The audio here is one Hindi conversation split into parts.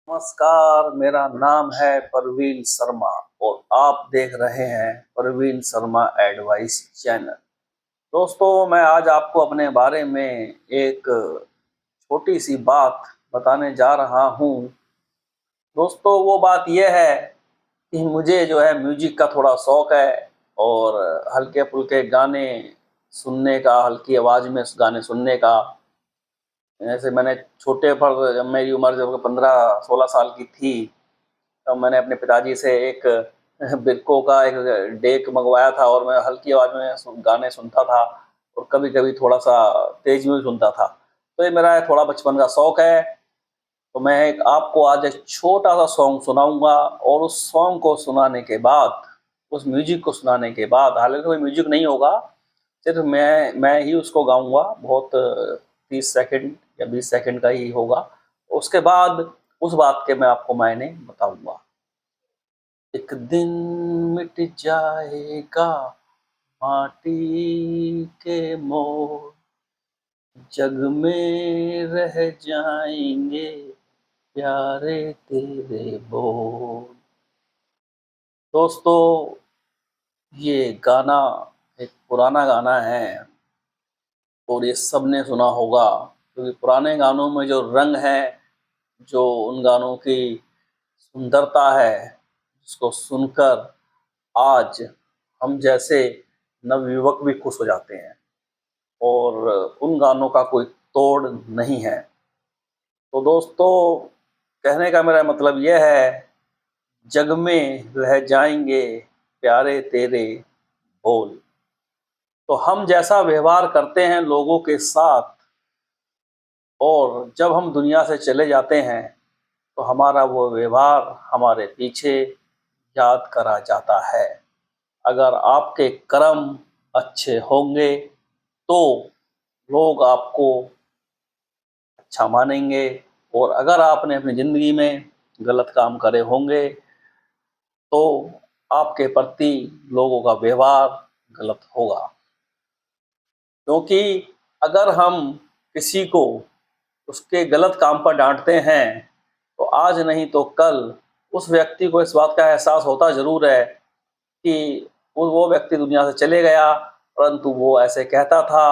नमस्कार, मेरा नाम है परवीन शर्मा और आप देख रहे हैं परवीन शर्मा एडवाइस चैनल। दोस्तों, मैं आज आपको अपने बारे में एक छोटी सी बात बताने जा रहा हूँ। दोस्तों, वो बात यह है कि मुझे जो है म्यूजिक का थोड़ा शौक है और हल्के फुल्के गाने सुनने का, हल्की आवाज़ में गाने सुनने का। ऐसे मैंने छोटे पर जब मेरी उम्र जब 15-16 साल की थी, तब मैंने अपने पिताजी से एक बिरको का एक डेक मंगवाया था और मैं हल्की आवाज़ में गाने सुनता था और कभी-कभी थोड़ा-सा तेज़ में भी सुनता था। तो ये मेरा थोड़ा बचपन का शौक है। तो मैं एक आपको आज एक छोटा-सा सॉन्ग सुनाऊँगा और उस सॉन्ग को सुनाने के बाद, उस म्यूज़िक को सुनाने के बाद, हालाँकि कोई म्यूज़िक नहीं होगा, सिर्फ़ मैं ही उसको गाऊँगा। बहुत 30 सेकंड या 20 सेकंड का ही होगा। उसके बाद उस बात के मैं आपको मायने बताऊँगा। एक दिन मिट जाएगा माटी के मोल, जग में रह जाएंगे प्यारे तेरे बोल। दोस्तों, ये गाना एक पुराना गाना है और ये सबने सुना होगा, क्योंकि पुराने गानों में जो रंग है, जो उन गानों की सुंदरता है, जिसको सुनकर आज हम जैसे नवयुवक भी खुश हो जाते हैं और उन गानों का कोई तोड़ नहीं है। तो दोस्तों, कहने का मेरा मतलब यह है, जग में रह जाएंगे प्यारे तेरे बोल। तो हम जैसा व्यवहार करते हैं लोगों के साथ और जब हम दुनिया से चले जाते हैं, तो हमारा वो व्यवहार हमारे पीछे याद करा जाता है। अगर आपके कर्म अच्छे होंगे तो लोग आपको अच्छा मानेंगे और अगर आपने अपनी ज़िंदगी में गलत काम करे होंगे तो आपके प्रति लोगों का व्यवहार गलत होगा। क्योंकि अगर हम किसी को उसके गलत काम पर डांटते हैं तो आज नहीं तो कल उस व्यक्ति को इस बात का एहसास होता ज़रूर है कि वो व्यक्ति दुनिया से चले गया, परंतु वो ऐसे कहता था।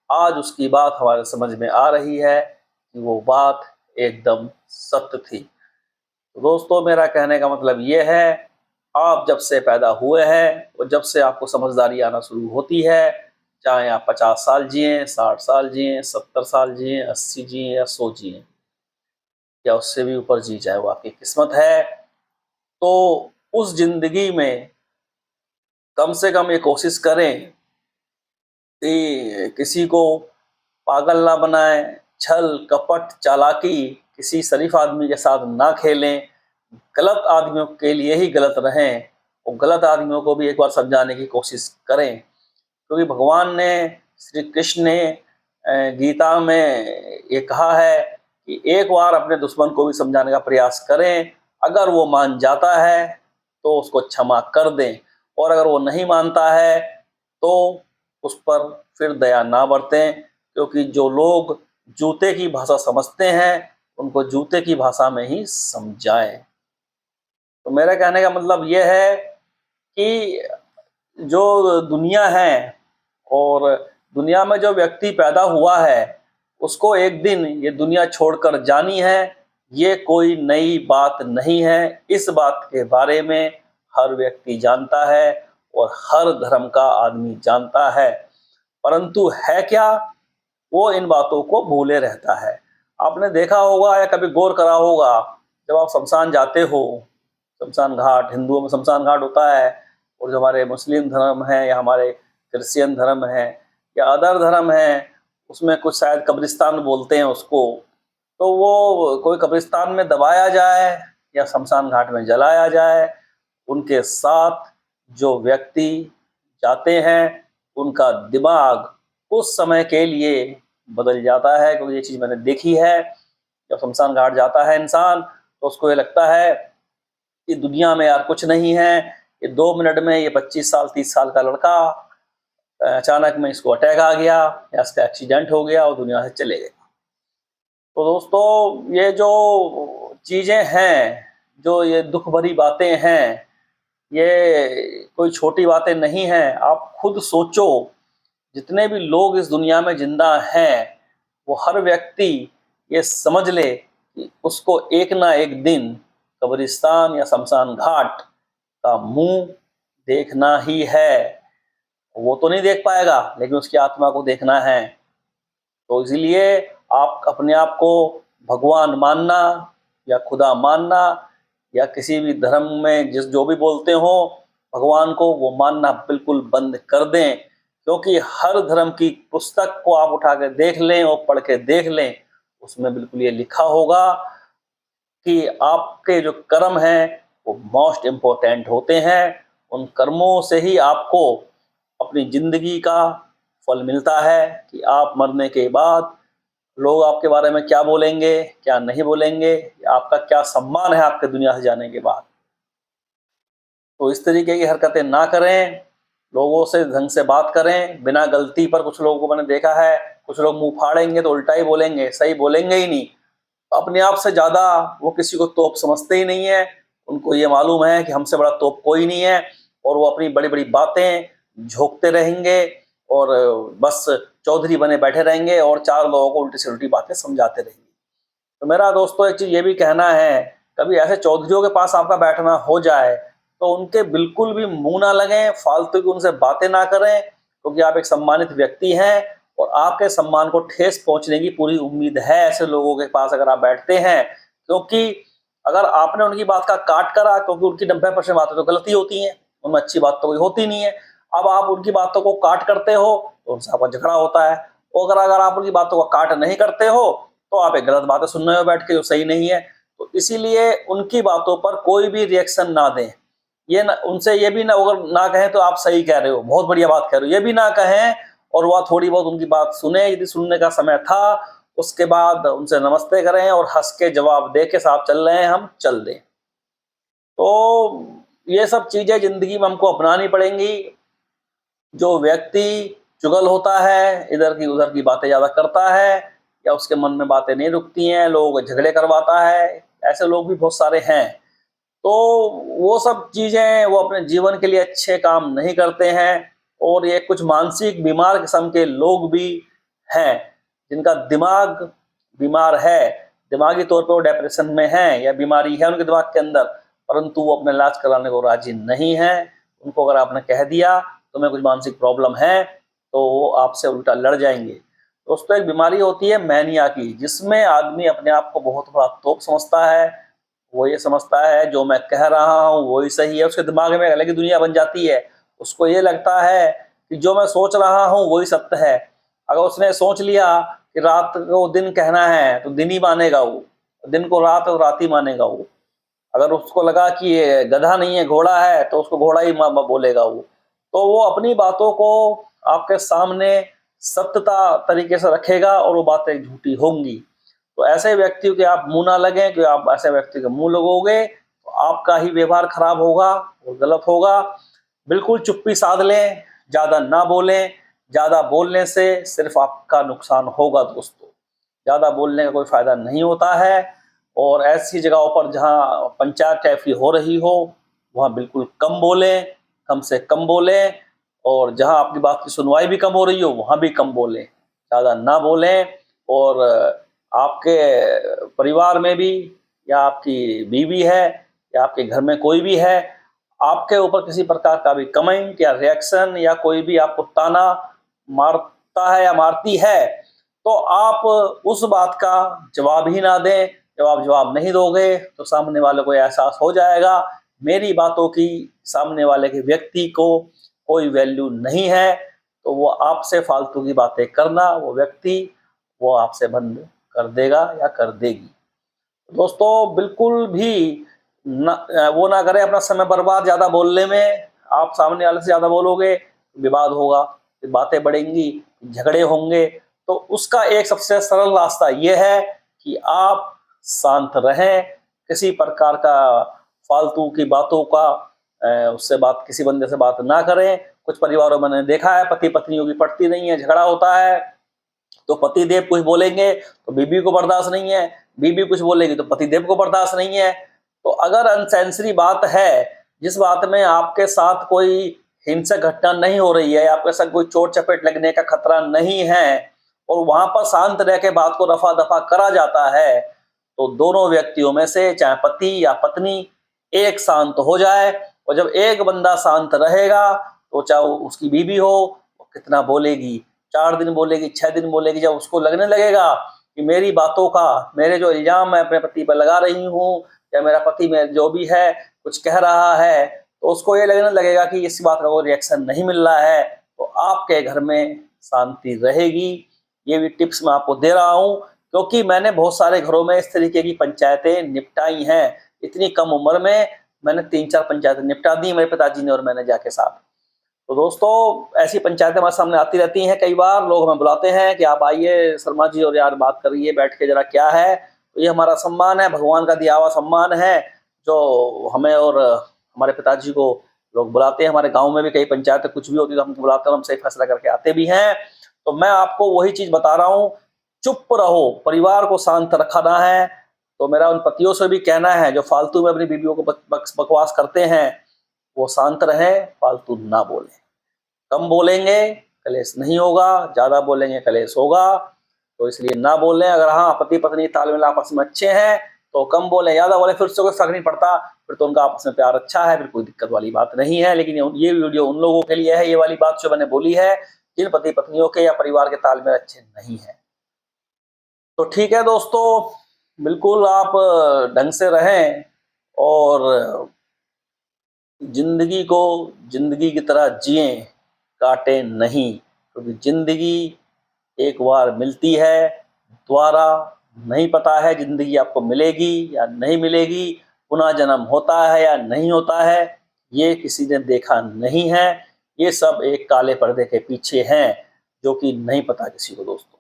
आज उसकी बात हमारे समझ में आ रही है कि वो बात एकदम सत्य थी। तो दोस्तों, मेरा कहने का मतलब ये है, आप जब से पैदा हुए हैं और जब से आपको समझदारी आना शुरू होती है, चाहे आप 50 साल जिएँ, 60 साल जिएँ, 70 साल जिएँ, 80 जिएँ या 100 जिएँ या उससे भी ऊपर जी जाए, वो आपकी किस्मत है। तो उस ज़िंदगी में कम से कम ये कोशिश करें कि किसी को पागल ना बनाएं, छल कपट चालाकी किसी शरीफ आदमी के साथ ना खेलें, गलत आदमियों के लिए ही गलत रहें और गलत आदमियों को भी एक बार समझाने की कोशिश करें। क्योंकि भगवान ने, श्री कृष्ण ने गीता में ये कहा है कि एक बार अपने दुश्मन को भी समझाने का प्रयास करें, अगर वो मान जाता है तो उसको क्षमा कर दें और अगर वो नहीं मानता है तो उस पर फिर दया ना बरतें। क्योंकि जो लोग जूते की भाषा समझते हैं उनको जूते की भाषा में ही समझाएं। तो मेरा कहने का मतलब ये है कि जो दुनिया है और दुनिया में जो व्यक्ति पैदा हुआ है उसको एक दिन ये दुनिया छोड़कर जानी है, ये कोई नई बात नहीं है। इस बात के बारे में हर व्यक्ति जानता है और हर धर्म का आदमी जानता है, परंतु है क्या, वो इन बातों को भूले रहता है। आपने देखा होगा या कभी गौर करा होगा, जब आप शमशान जाते हो, शमशान घाट, हिंदुओं में शमशान घाट होता है और जो हमारे मुस्लिम धर्म है या हमारे क्रिश्चियन धर्म है या अदर धर्म है, उसमें कुछ शायद कब्रिस्तान बोलते हैं उसको। तो वो कोई कब्रिस्तान में दबाया जाए या शमशान घाट में जलाया जाए, उनके साथ जो व्यक्ति जाते हैं उनका दिमाग उस समय के लिए बदल जाता है। क्योंकि ये चीज़ मैंने देखी है, जब शमशान घाट जाता है इंसान तो उसको ये लगता है कि दुनिया में यार कुछ नहीं है, ये 2 मिनट में ये 25 साल 30 साल का लड़का अचानक में इसको अटैक आ गया या इसका एक्सीडेंट हो गया और दुनिया से चले गए। तो दोस्तों, ये जो चीज़ें हैं, जो ये दुख भरी बातें हैं, ये कोई छोटी बातें नहीं हैं। आप खुद सोचो, जितने भी लोग इस दुनिया में जिंदा हैं, वो हर व्यक्ति ये समझ ले कि उसको एक ना एक दिन कब्रिस्तान या शमशान घाट का मुंह देखना ही है। वो तो नहीं देख पाएगा, लेकिन उसकी आत्मा को देखना है। तो इसीलिए आप अपने आप को भगवान मानना या खुदा मानना या किसी भी धर्म में जो भी बोलते हो भगवान को, वो मानना बिल्कुल बंद कर दें। क्योंकि हर धर्म की पुस्तक को आप उठा के देख लें और पढ़ के देख लें, उसमें बिल्कुल ये लिखा होगा कि आपके जो कर्म हैं वो मोस्ट इम्पोर्टेंट होते हैं। उन कर्मों से ही आपको अपनी जिंदगी का फल मिलता है कि आप मरने के बाद लोग आपके बारे में क्या बोलेंगे, क्या नहीं बोलेंगे, आपका क्या सम्मान है आपके दुनिया से जाने के बाद। तो इस तरीके की हरकतें ना करें, लोगों से ढंग से बात करें। बिना गलती पर कुछ लोगों को मैंने देखा है, कुछ लोग मुंह फाड़ेंगे तो उल्टा ही बोलेंगे, सही बोलेंगे ही नहीं। अपने आप से ज़्यादा वो किसी को तोप समझते ही नहीं है। उनको ये मालूम है कि हमसे बड़ा तोप कोई नहीं है, और वो अपनी बड़ी बड़ी बातें झोंकते रहेंगे और बस चौधरी बने बैठे रहेंगे और चार लोगों को उल्टी से उल्टी बातें समझाते रहेंगे। तो मेरा दोस्तों एक चीज़ ये भी कहना है, कभी ऐसे चौधरियों के पास आपका बैठना हो जाए तो उनके बिल्कुल भी मुंह ना लगें, फालतू की उनसे बातें ना करें, क्योंकि आप एक सम्मानित व्यक्ति हैं और आपके सम्मान को ठेस पहुंचने की पूरी उम्मीद है ऐसे लोगों के पास अगर आप बैठते हैं। क्योंकि अगर आपने उनकी बात का काट करा, क्योंकि उनकी 90% बातें तो गलती होती हैं, उनमें अच्छी बात तो कोई होती नहीं है। अब आप उनकी बातों को काट करते हो तो उनसे आपका झगड़ा होता है। और अगर आप उनकी बातों को काट नहीं करते हो तो आप एक गलत बातें सुन रहे हो बैठ के, जो सही नहीं है। तो इसीलिए उनकी बातों पर कोई भी रिएक्शन ना दें। ये ना, उनसे ये भी ना अगर ना कहें तो आप सही कह रहे हो, बहुत बढ़िया बात कह रहे हो, ये भी ना कहें और वह थोड़ी बहुत उनकी बात सुने, यदि सुनने का समय था। उसके बाद उनसे नमस्ते करें और हंस के जवाब दे के साथ चल रहे हैं, हम चल दें। तो ये सब चीजें जिंदगी में हमको अपनानी पड़ेंगी। जो व्यक्ति चुगल होता है, इधर की उधर की बातें ज्यादा करता है, या उसके मन में बातें नहीं रुकती हैं, लोग झगड़े करवाता है, ऐसे लोग भी बहुत सारे हैं। तो वो सब चीजें वो अपने जीवन के लिए अच्छे काम नहीं करते हैं। और ये कुछ मानसिक बीमार किस्म के लोग भी हैं, जिनका दिमाग बीमार है, दिमागी तौर पे वो डिप्रेशन में हैं या बीमारी है उनके दिमाग के अंदर, परंतु वो अपना इलाज कराने को राजी नहीं है। उनको अगर आपने कह दिया तुम्हें कुछ मानसिक प्रॉब्लम है तो वो आपसे उल्टा लड़ जाएंगे। दोस्तों एक बीमारी होती है मैनिया की, जिसमें आदमी अपने आप को बहुत बड़ा तोप समझता है। वो ये समझता है जो मैं कह रहा हूँ वही सही है, उसके दिमाग में अलग ही दुनिया बन जाती है। उसको ये लगता है कि जो मैं सोच रहा हूँ वही सत्य है। अगर उसने सोच लिया कि रात को दिन कहना है तो दिन ही मानेगा वो, दिन को रात और रात ही मानेगा वो। अगर उसको लगा कि ये गधा नहीं है घोड़ा है तो उसको घोड़ा ही बोलेगा वो। तो वो अपनी बातों को आपके सामने सत्यता तरीके से रखेगा और वो बातें झूठी होंगी। तो ऐसे व्यक्ति के आप मुंह ना लगें, कि आप ऐसे व्यक्ति के मुंह लगोगे तो आपका ही व्यवहार खराब होगा और गलत होगा। बिल्कुल चुप्पी साध लें, ज्यादा ना बोलें। ज्यादा बोलने से सिर्फ आपका नुकसान होगा दोस्तों, ज्यादा बोलने का कोई फायदा नहीं होता है। और ऐसी जगहों पर जहाँ पंचायत टाइप की हो रही हो वहाँ बिल्कुल कम बोलें, कम से कम बोलें। और जहाँ आपकी बात की सुनवाई भी कम हो रही हो वहाँ भी कम बोलें, ज़्यादा ना बोलें। और आपके परिवार में भी, या आपकी बीवी है या आपके घर में कोई भी है, आपके ऊपर किसी प्रकार का भी कमेंट या रिएक्शन या कोई भी आपको ताना मारता है या मारती है, तो आप उस बात का जवाब ही ना दें। जब आप जवाब नहीं दोगे तो सामने वाले को एहसास हो जाएगा मेरी बातों की सामने वाले के व्यक्ति को कोई वैल्यू नहीं है, तो वो आपसे फालतू की बातें करना वो व्यक्ति वो आपसे बंद कर देगा या कर देगी। दोस्तों बिल्कुल भी वो ना करें अपना समय बर्बाद ज़्यादा बोलने में। आप सामने वाले से ज़्यादा बोलोगे विवाद होगा, बातें बढ़ेंगी, झगड़े होंगे। तो उसका एक सबसे सरल रास्ता ये है कि आप शांत रहें, किसी प्रकार का फालतू की बातों का उससे बात किसी बंदे से बात ना करें। कुछ परिवारों में मैंने देखा है पति पत्नियों की पटती नहीं है, झगड़ा होता है, तो पतिदेव कुछ बोलेंगे तो बीबी को बर्दाश्त नहीं है, बीबी कुछ बोलेगी तो पतिदेव को बर्दाश्त नहीं है। तो अगर अनसेंसरी बात है, जिस बात में आपके साथ कोई हिंसक घटना नहीं हो रही है, आपके साथ कोई चोट चपेट लगने का खतरा नहीं है, और वहां पर शांत रह के बात को रफा दफा करा जाता है, तो दोनों व्यक्तियों में से चाहे पति या पत्नी एक शांत हो जाए। और जब एक बंदा शांत रहेगा तो चाहे उसकी बीवी हो, वो कितना बोलेगी, 4 दिन बोलेगी, 6 दिन बोलेगी, जब उसको लगने लगेगा कि मेरी बातों का, मेरे जो इल्जाम मैं अपने पति पर लगा रही हूँ, या मेरा पति में जो भी है कुछ कह रहा है, तो उसको ये लगने लगेगा कि इस बात का कोई रिएक्शन नहीं मिल रहा है, तो आपके घर में शांति रहेगी। ये भी टिप्स मैं आपको दे रहा हूँ, क्योंकि मैंने बहुत सारे घरों में इस तरीके की पंचायतें निपटाई हैं। इतनी कम उम्र में मैंने 3-4 पंचायतें निपटा दी, मेरे पिताजी ने और मैंने जाके साथ। तो दोस्तों, ऐसी पंचायतें हमारे सामने आती रहती हैं। कई बार लोग हमें बुलाते हैं कि आप आइए शर्मा जी और यार बात करिए बैठ के जरा, क्या है। तो ये हमारा सम्मान है, भगवान का दिया हुआ सम्मान है, जो हमें और हमारे पिताजी को लोग बुलाते हैं। हमारे गांव में भी कई पंचायतें कुछ भी होती है तो हमको बुलाते हैं, हम सही फैसला करके आते भी हैं। तो मैं आपको वही चीज बता रहा हूँ, चुप रहो, परिवार को शांत रखना है। तो मेरा उन पतियों से भी कहना है जो फालतू में अपनी बीवियों को बकवास करते हैं, वो शांत रहें, फालतू ना बोलें। कम बोलेंगे कलेश नहीं होगा, ज्यादा बोलेंगे कलेश होगा। तो इसलिए ना बोलें। अगर हाँ पति पत्नी तालमेल आपस में अच्छे हैं तो कम बोलें, ज्यादा बोले फिर उससे कोई फर्क नहीं पड़ता, फिर तो उनका आपस में प्यार अच्छा है, फिर कोई दिक्कत वाली बात नहीं है। लेकिन ये वीडियो उन लोगों के लिए है, ये वाली बात जो मैंने बोली है, जिन पति पत्नियों के या परिवार के तालमेल अच्छे नहीं है। तो ठीक है दोस्तों, बिल्कुल आप ढंग से रहें और जिंदगी को जिंदगी की तरह जिएं, काटे नहीं, क्योंकि जिंदगी एक बार मिलती है, दोबारा नहीं पता है जिंदगी आपको मिलेगी या नहीं मिलेगी, पुनः जन्म होता है या नहीं होता है, ये किसी ने देखा नहीं है। ये सब एक काले पर्दे के पीछे हैं, जो कि नहीं पता किसी को दोस्तों।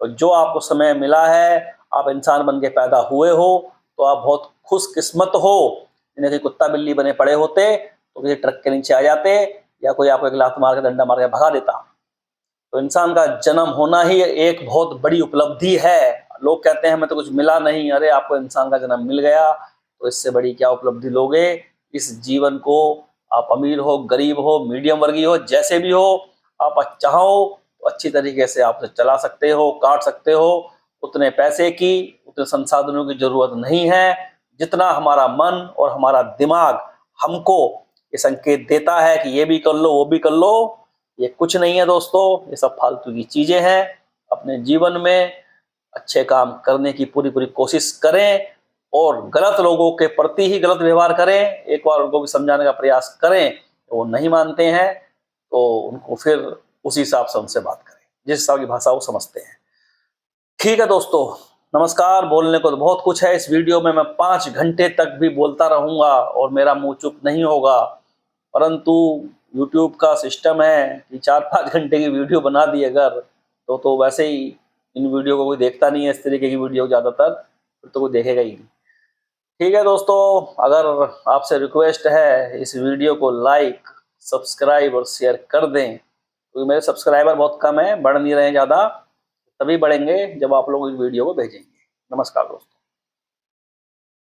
तो जो आपको समय मिला है, आप इंसान बन के पैदा हुए हो, तो आप बहुत खुशकिस्मत हो। इन्हें कहीं कुत्ता बिल्ली बने पड़े होते तो किसी ट्रक के नीचे आ जाते, या कोई आपको एक लात मार के डंडा मार के भगा देता। तो इंसान का जन्म होना ही एक बहुत बड़ी उपलब्धि है। लोग कहते हैं हमें तो कुछ मिला नहीं, अरे आपको इंसान का जन्म मिल गया तो इससे बड़ी क्या उपलब्धि लोगे। इस जीवन को आप अमीर हो, गरीब हो, मीडियम वर्गीय हो, जैसे भी हो, आप चाहो तो अच्छी तरीके से आप चला सकते हो, काट सकते हो। उतने पैसे की, उतने संसाधनों की जरूरत नहीं है जितना हमारा मन और हमारा दिमाग हमको ये संकेत देता है कि ये भी कर लो, वो भी कर लो। ये कुछ नहीं है दोस्तों, ये सब फालतू की चीजें हैं। अपने जीवन में अच्छे काम करने की पूरी पूरी कोशिश करें, और गलत लोगों के प्रति ही गलत व्यवहार करें। एक बार उनको भी समझाने का प्रयास करें, तो वो नहीं मानते हैं तो उनको फिर उसी हिसाब से उनसे बात करें, जिस हिसाब की भाषा वो समझते हैं। ठीक है दोस्तों, नमस्कार। बोलने को तो बहुत कुछ है इस वीडियो में, मैं 5 घंटे तक भी बोलता रहूंगा और मेरा मुंह चुप नहीं होगा, परंतु यूट्यूब का सिस्टम है कि 4-5 घंटे की वीडियो बना दी अगर, तो वैसे ही इन वीडियो को कोई देखता नहीं है, इस तरीके की वीडियो ज़्यादातर, फिर तो कोई देखेगा ही नहीं। ठीक है दोस्तों, अगर आपसे रिक्वेस्ट है इस वीडियो को लाइक, सब्सक्राइब और शेयर कर दें, क्योंकि मेरे सब्सक्राइबर बहुत कम है, बढ़ नहीं रहे ज़्यादा। तभी बढ़ेंगे जब आप लोग इस वीडियो को भेजेंगे। नमस्कार दोस्तों।